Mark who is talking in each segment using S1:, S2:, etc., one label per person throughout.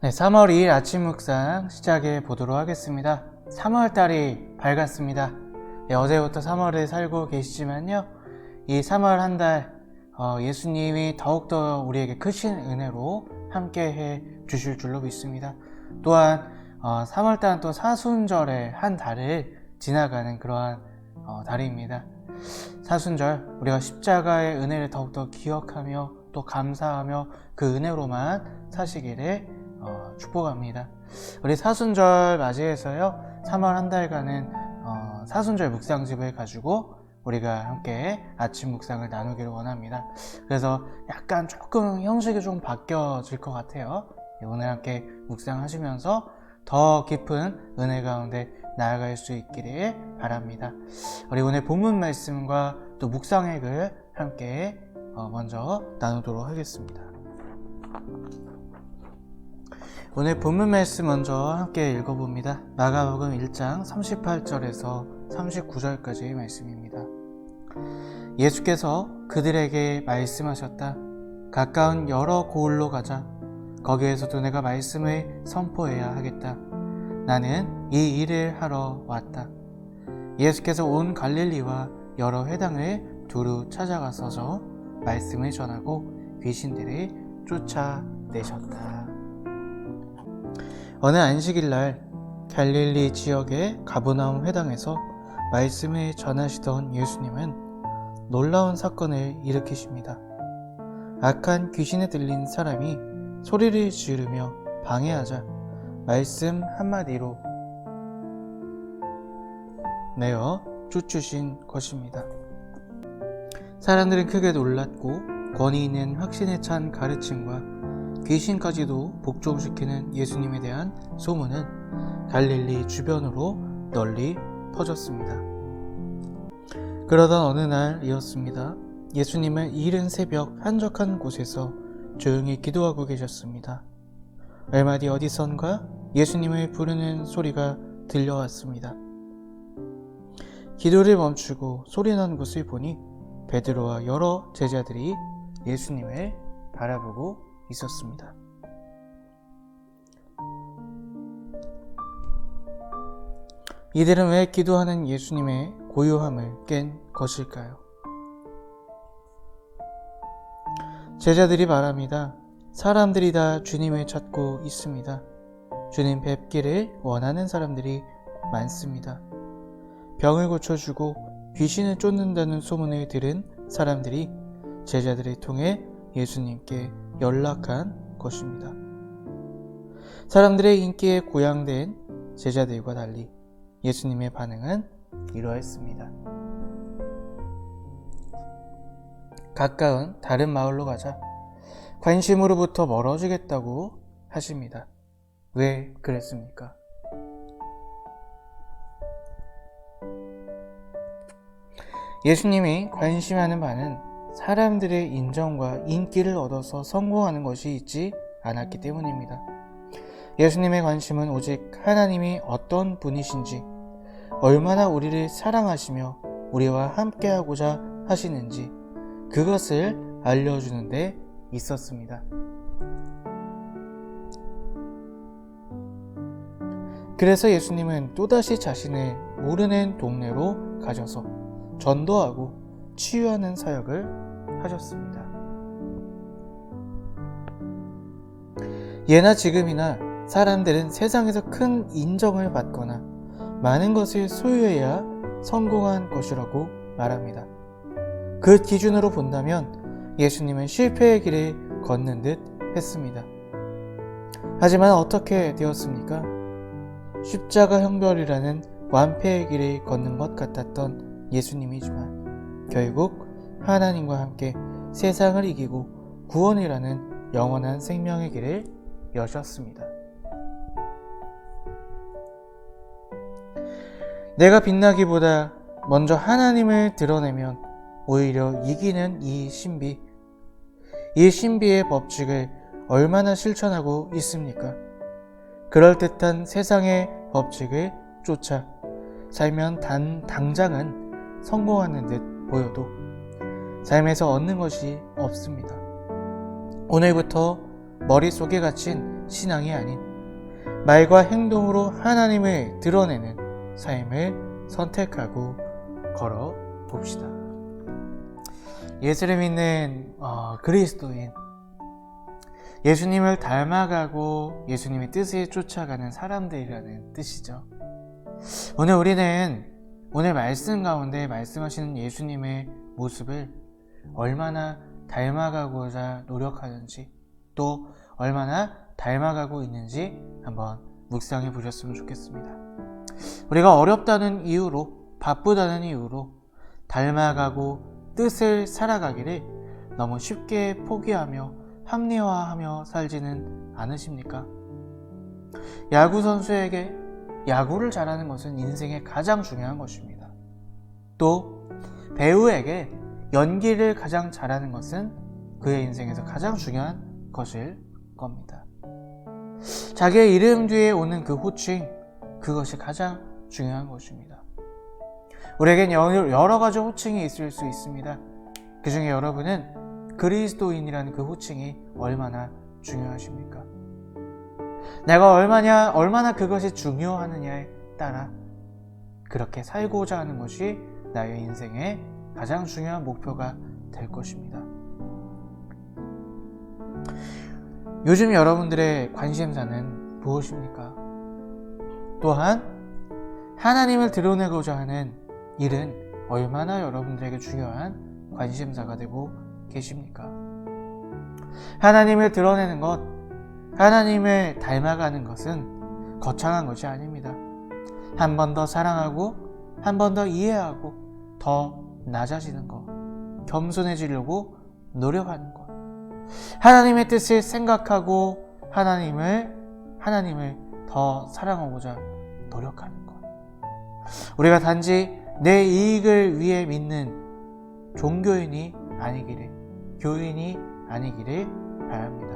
S1: 네, 3월 2일 아침 묵상 시작해 보도록 하겠습니다. 3월달이 밝았습니다. 네, 어제부터 3월에 살고 계시지만요, 이 3월 한 달 예수님이 더욱더 우리에게 크신 은혜로 함께 해 주실 줄로 믿습니다. 또한 3월달은 또 사순절의 한 달을 지나가는 그러한 달입니다. 사순절, 우리가 십자가의 은혜를 더욱더 기억하며 또 감사하며 그 은혜로만 사시기를 축복합니다. 우리 사순절 맞이해서요, 3월 한 달간은 사순절 묵상집을 가지고 우리가 함께 아침 묵상을 나누기를 원합니다. 그래서 약간 조금 형식이 좀 바뀌어질 것 같아요. 오늘 함께 묵상하시면서 더 깊은 은혜 가운데 나아갈 수 있기를 바랍니다. 우리 오늘 본문 말씀과 또 묵상액을 함께 먼저 나누도록 하겠습니다. 오늘 본문 말씀 먼저 함께 읽어봅니다. 마가복음 1장 38절에서 39절까지의 말씀입니다. 예수께서 그들에게 말씀하셨다. 가까운 여러 고을로 가자. 거기에서도 내가 말씀을 선포해야 하겠다. 나는 이 일을 하러 왔다. 예수께서 온 갈릴리와 여러 회당을 두루 찾아가서서 말씀을 전하고 귀신들을 쫓아내셨다. 어느 안식일날 갈릴리 지역의 가버나움 회당에서 말씀을 전하시던 예수님은 놀라운 사건을 일으키십니다. 악한 귀신에 들린 사람이 소리를 지르며 방해하자 말씀 한마디로 내어 쫓으신 것입니다. 사람들은 크게 놀랐고 권위 있는 확신에 찬 가르침과 귀신까지도 복종시키는 예수님에 대한 소문은 갈릴리 주변으로 널리 퍼졌습니다. 그러던 어느 날이었습니다. 예수님은 이른 새벽 한적한 곳에서 조용히 기도하고 계셨습니다. 얼마 뒤 어디선가 예수님을 부르는 소리가 들려왔습니다. 기도를 멈추고 소리난 곳을 보니 베드로와 여러 제자들이 예수님을 바라보고 있었습니다. 이들은 왜 기도하는 예수님의 고요함을 깬 것일까요? 제자들이 말합니다. 사람들이 다 주님을 찾고 있습니다. 주님 뵙기를 원하는 사람들이 많습니다. 병을 고쳐주고 귀신을 쫓는다는 소문을 들은 사람들이 제자들을 통해 예수님께 연락한 것입니다. 사람들의 인기에 고양된 제자들과 달리 예수님의 반응은 이러했습니다. 가까운 다른 마을로 가자. 관심으로부터 멀어지겠다고 하십니다. 왜 그랬습니까? 예수님이 관심하는 바는 사람들의 인정과 인기를 얻어서 성공하는 것이 있지 않았기 때문입니다. 예수님의 관심은 오직 하나님이 어떤 분이신지, 얼마나 우리를 사랑하시며 우리와 함께하고자 하시는지 그것을 알려주는 데 있었습니다. 그래서 예수님은 또다시 자신을 모르는 동네로 가셔서 전도하고 치유하는 사역을 하셨습니다. 예나 지금이나 사람들은 세상에서 큰 인정을 받거나 많은 것을 소유해야 성공한 것이라고 말합니다. 그 기준으로 본다면 예수님은 실패의 길을 걷는 듯 했습니다. 하지만 어떻게 되었습니까? 십자가 형벌이라는 완패의 길을 걷는 것 같았던 예수님이지만 결국 하나님과 함께 세상을 이기고 구원이라는 영원한 생명의 길을 여셨습니다. 내가 빛나기보다 먼저 하나님을 드러내면 오히려 이기는 이 신비의 법칙을 얼마나 실천하고 있습니까? 그럴듯한 세상의 법칙을 쫓아 살면 당장은 성공하는 듯 보여도 삶에서 얻는 것이 없습니다. 오늘부터 머릿속에 갇힌 신앙이 아닌 말과 행동으로 하나님을 드러내는 삶을 선택하고 걸어봅시다. 예수를 믿는 그리스도인, 예수님을 닮아가고 예수님의 뜻을 쫓아가는 사람들이라는 뜻이죠. 오늘 말씀 가운데 말씀하시는 예수님의 모습을 얼마나 닮아가고자 노력하는지, 또 얼마나 닮아가고 있는지 한번 묵상해 보셨으면 좋겠습니다. 우리가 어렵다는 이유로, 바쁘다는 이유로 닮아가고 뜻을 살아가기를 너무 쉽게 포기하며 합리화하며 살지는 않으십니까? 야구 선수에게 야구를 잘하는 것은 인생의 가장 중요한 것입니다. 또 배우에게 연기를 가장 잘하는 것은 그의 인생에서 가장 중요한 것일 겁니다. 자기의 이름 뒤에 오는 그 호칭, 그것이 가장 중요한 것입니다. 우리에겐 여러 가지 호칭이 있을 수 있습니다. 그 중에 여러분은 그리스도인이라는 그 호칭이 얼마나 중요하십니까? 내가 얼마나 그것이 중요하느냐에 따라 그렇게 살고자 하는 것이 나의 인생의 가장 중요한 목표가 될 것입니다. 요즘 여러분들의 관심사는 무엇입니까? 또한 하나님을 드러내고자 하는 일은 얼마나 여러분들에게 중요한 관심사가 되고 계십니까? 하나님을 드러내는 것, 하나님을 닮아가는 것은 거창한 것이 아닙니다. 한 번 더 사랑하고, 한 번 더 이해하고, 더 낮아지는 것, 겸손해지려고 노력하는 것, 하나님의 뜻을 생각하고 하나님을 더 사랑하고자 노력하는 것. 우리가 단지 내 이익을 위해 믿는 종교인이 아니기를, 교인이 아니기를 바랍니다.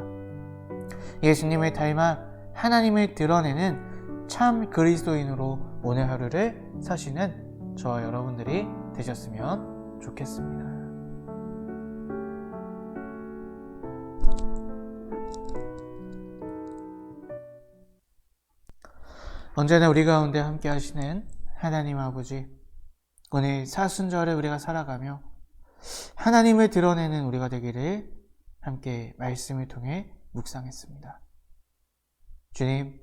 S1: 예수님을 닮아 하나님을 드러내는 참 그리스도인으로 오늘 하루를 사시는 저와 여러분들이 되셨으면 좋겠습니다. 언제나 우리 가운데 함께 하시는 하나님 아버지, 오늘 사순절에 우리가 살아가며 하나님을 드러내는 우리가 되기를 함께 말씀을 통해 묵상했습니다. 주님,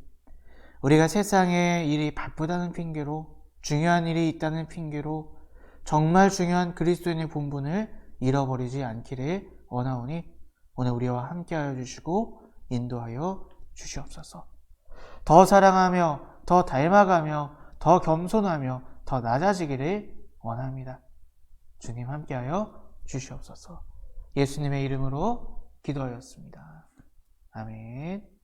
S1: 우리가 세상에 일이 바쁘다는 핑계로, 중요한 일이 있다는 핑계로 정말 중요한 그리스도인의 본분을 잃어버리지 않기를 원하오니 오늘 우리와 함께하여 주시고 인도하여 주시옵소서. 더 사랑하며, 더 닮아가며, 더 겸손하며, 더 낮아지기를 원합니다. 주님 함께하여 주시옵소서. 예수님의 이름으로 기도하였습니다. 아멘.